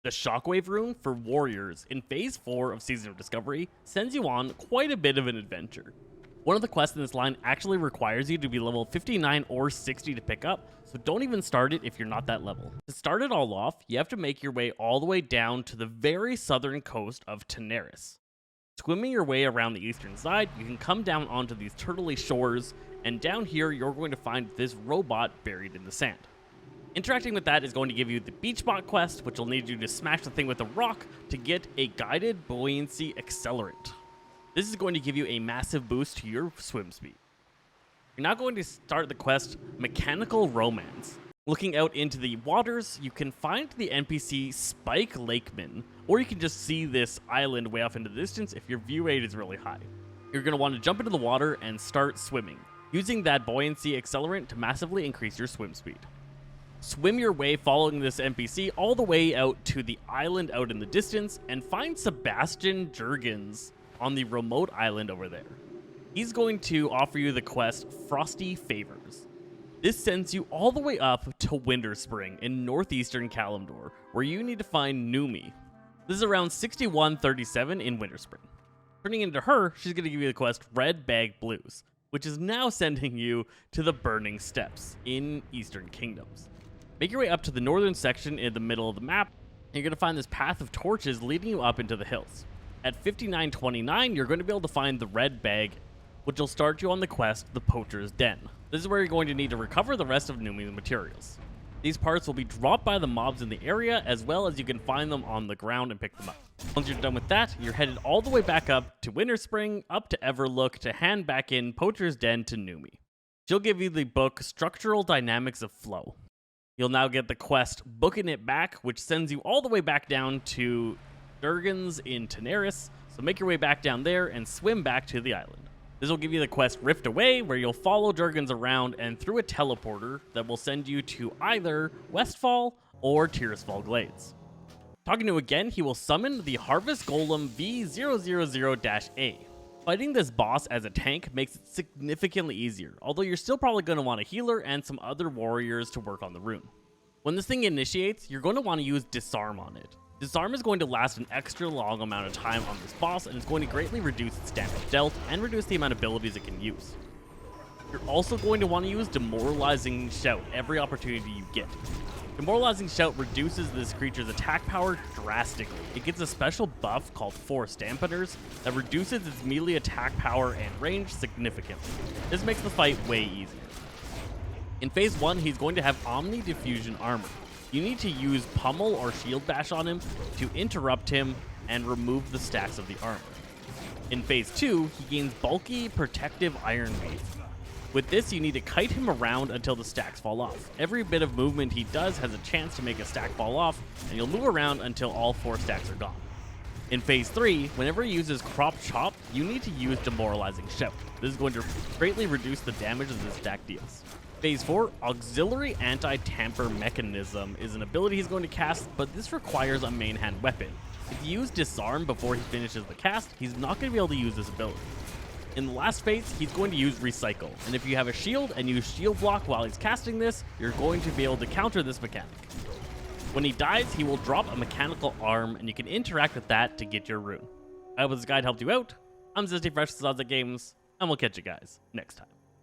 The Shockwave Rune for warriors in Phase 4 of Season of Discovery sends you on quite a bit of an adventure. One of the quests in this line actually requires you to be level 59 or 60 to pick up, so don't even start it if you're not that level. To start it all off, you have to make your way all the way down to the very southern coast of Daenerys. Swimming your way around the eastern side, you can come down onto these turtly shores, and down here you're going to find this robot buried in the sand. Interacting with that is going to give you the beach bot quest, which will need you to smash the thing with a rock to get a guided buoyancy accelerant. This is going to give you a massive boost to your swim speed. You're now going to start the quest Mechanical Romance. Looking out into the waters, you can find the NPC Spike Lakeman, or you can just see this island way off into the distance if your view rate is really high. You're going to want to jump into the water and start swimming, using that buoyancy accelerant to massively increase your swim speed. Swim your way following this NPC all the way out to the island out in the distance and find Sebastian Jurgens on the remote island over there. He's going to offer you the quest Frosty Favors. This sends you all the way up to Winter Spring in northeastern Kalimdor, where you need to find Numi. This is around 6137 in Winter Spring. Turning into her, she's going to give you the quest Red Bag Blues, which is now sending you to the Burning Steppes in Eastern Kingdoms. Make your way up to the northern section in the middle of the map, and you're going to find this path of torches leading you up into the hills. At 5929, you're going to be able to find the red bag, which will start you on the quest, the Poacher's Den. This is where you're going to need to recover the rest of Numi's materials. These parts will be dropped by the mobs in the area, as well as you can find them on the ground and pick them up. Once you're done with that, you're headed all the way back up to Winter Spring, up to Everlook to hand back in Poacher's Den to Numi. She'll give you the book Structural Dynamics of Flow. You'll now get the quest Booking It Back, which sends you all the way back down to Jurgens in Daenerys, so make your way back down there and swim back to the island. This will give you the quest Rift Away, where you'll follow Jurgens around and through a teleporter that will send you to either Westfall or Tirisfal Glades. Talking to again, he will summon the Harvest Golem V000-A. Fighting this boss as a tank makes it significantly easier, although you're still probably going to want a healer and some other warriors to work on the rune. When this thing initiates, you're going to want to use Disarm on it. Disarm is going to last an extra long amount of time on this boss, and it's going to greatly reduce its damage dealt and reduce the amount of abilities it can use. You're also going to want to use Demoralizing Shout every opportunity you get. Demoralizing Shout reduces this creature's attack power drastically. It gets a special buff called Force Dampeners that reduces its melee attack power and range significantly. This makes the fight way easier. In Phase 1, he's going to have Omni Diffusion Armor. You need to use Pummel or Shield Bash on him to interrupt him and remove the stacks of the armor. In Phase 2, he gains Bulky Protective Iron Weight. With this, you need to kite him around until the stacks fall off. Every bit of movement he does has a chance to make a stack fall off, and you'll move around until all 4 stacks are gone. In Phase 3, whenever he uses Crop Chop, you need to use Demoralizing Shout. This is going to greatly reduce the damage that this stack deals. Phase 4, Auxiliary Anti-Tamper Mechanism is an ability he's going to cast, but this requires a main hand weapon. If you use Disarm before he finishes the cast, he's not going to be able to use this ability. In the last phase, he's going to use Recycle, and if you have a shield and use Shield Block while he's casting this, you're going to be able to counter this mechanic. When he dies, he will drop a mechanical arm, and you can interact with that to get your rune. I hope this guide helped you out. I'm Zesty Fresh, this is Odds at Games, and we'll catch you guys next time.